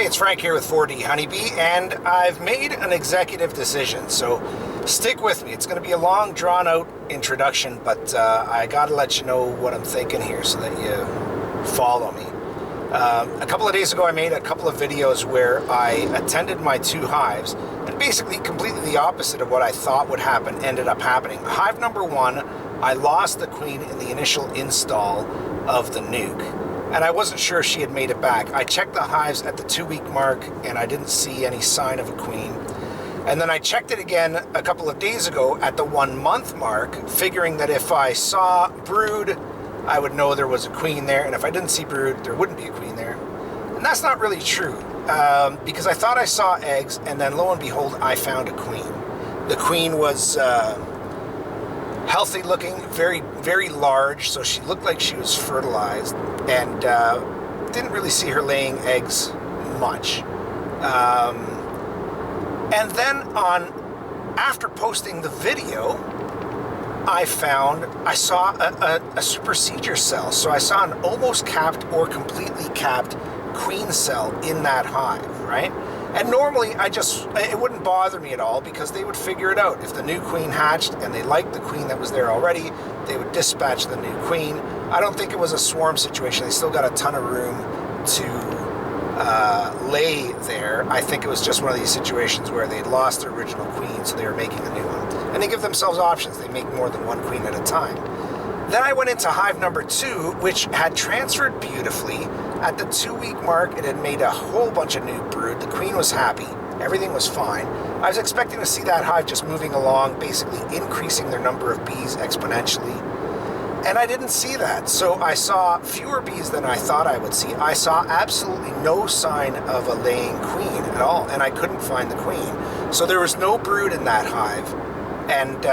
Hey, it's Frank here with 4D Honeybee, and I've made an executive decision, so stick with me. It's going to be a long, drawn-out introduction, but I got to let you know what I'm thinking here so that you follow me. A couple of days ago, I made a couple of videos where I attended my two hives, and basically completely the opposite of what I thought would happen ended up happening. Hive number one, I lost the queen in the initial install of the nuke. And I wasn't sure if she had made it back. I checked the hives at the 2-week mark and I didn't see any sign of a queen. And then I checked it again a couple of days ago at the 1-month mark, figuring that if I saw brood, I would know there was a queen there. And if I didn't see brood, there wouldn't be a queen there. And that's not really true, because I thought I saw eggs, and then lo and behold, I found a queen. The queen was healthy looking, very, very large, so she looked like she was fertilized, and didn't really see her laying eggs much. And then after posting the video, I saw a supersedure cell. So I saw an almost capped or completely capped queen cell in that hive, right? And normally it wouldn't bother me at all, because they would figure it out. If the new queen hatched and they liked the queen that was there already, they would dispatch the new queen. I don't think it was a swarm situation. They still got a ton of room to lay there. I think it was just one of these situations where they'd lost their original queen, so they were making a new one. And they give themselves options. They make more than one queen at a time. Then I went into hive number 2, which had transferred beautifully. At the 2-week mark, it had made a whole bunch of new brood. The queen was happy. Everything was fine. I was expecting to see that hive just moving along, basically increasing their number of bees exponentially. And I didn't see that. So I saw fewer bees than I thought I would see. I saw absolutely no sign of a laying queen at all, and I couldn't find the queen. So there was no brood in that hive. And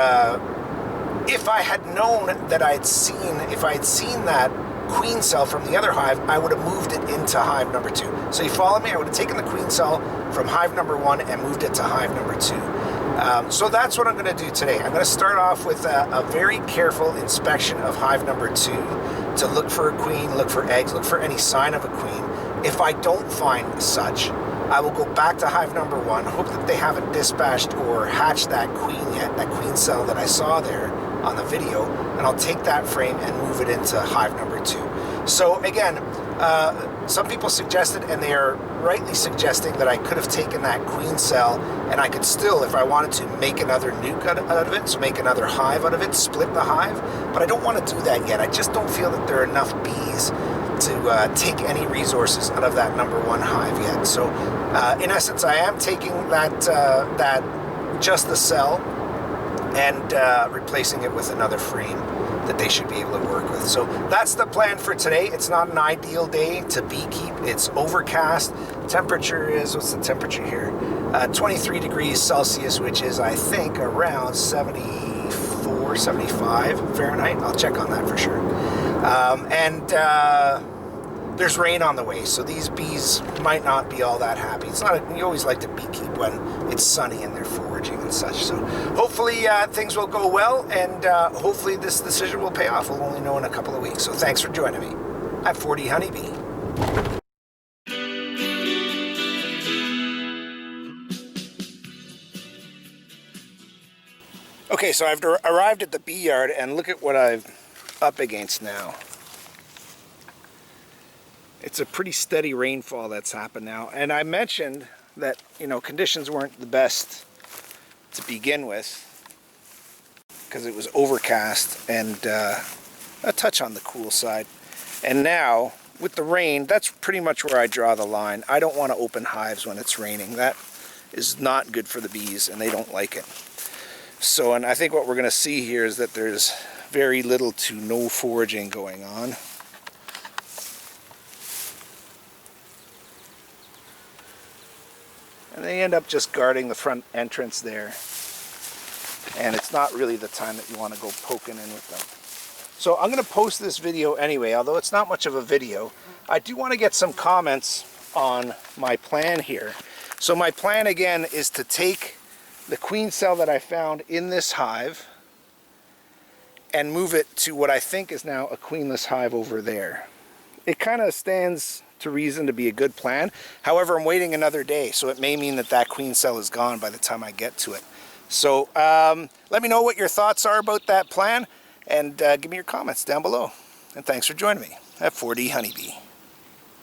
if I had known that if I had seen that queen cell from the other hive, I would have moved it into hive number 2. So you follow me? I would have taken the queen cell from hive number 1 and moved it to hive number 2. So that's what I'm going to do today. I'm going to start off with a very careful inspection of hive number 2 to look for a queen, look for eggs, look for any sign of a queen. If I don't find such, I will go back to hive number 1, hope that they haven't dispatched or hatched that queen yet, that queen cell that I saw there on the video, and I'll take that frame and move it into hive number 2. So again, some people suggested, and they are rightly suggesting, that I could have taken that queen cell and I could still, if I wanted to, make another nuke out of it, so make another hive out of it, split the hive, but I don't want to do that yet. I just don't feel that there are enough bees to take any resources out of that number 1 hive yet. So in essence, I am taking that just the cell and replacing it with another frame that they should be able to work with. So that's the plan for today. It's not an ideal day to beekeep. It's overcast. Temperature is, what's the temperature here? 23 degrees Celsius, which is, I think, around 74, 75 Fahrenheit. I'll check on that for sure. There's rain on the way, so these bees might not be all that happy. You always like to beekeep when it's sunny and they're foraging and such. So hopefully things will go well, and hopefully this decision will pay off. We'll only know in a couple of weeks. So thanks for joining me at 4D Honeybee. Okay, so I've arrived at the bee yard, and look at what I'm up against now. It's a pretty steady rainfall that's happened now. And I mentioned that, conditions weren't the best to begin with, because it was overcast and a touch on the cool side. And now, with the rain, that's pretty much where I draw the line. I don't want to open hives when it's raining. That is not good for the bees, and they don't like it. So, and I think what we're going to see here is that there's very little to no foraging going on. And they end up just guarding the front entrance there. And it's not really the time that you want to go poking in with them. So I'm going to post this video anyway, although it's not much of a video. I do want to get some comments on my plan here. So my plan again is to take the queen cell that I found in this hive and move it to what I think is now a queenless hive over there. It kind of stands to reason to be a good plan. However, I'm waiting another day, so it may mean that that queen cell is gone by the time I get to it. So let me know what your thoughts are about that plan, and give me your comments down below. And thanks for joining me at 4D Honeybee.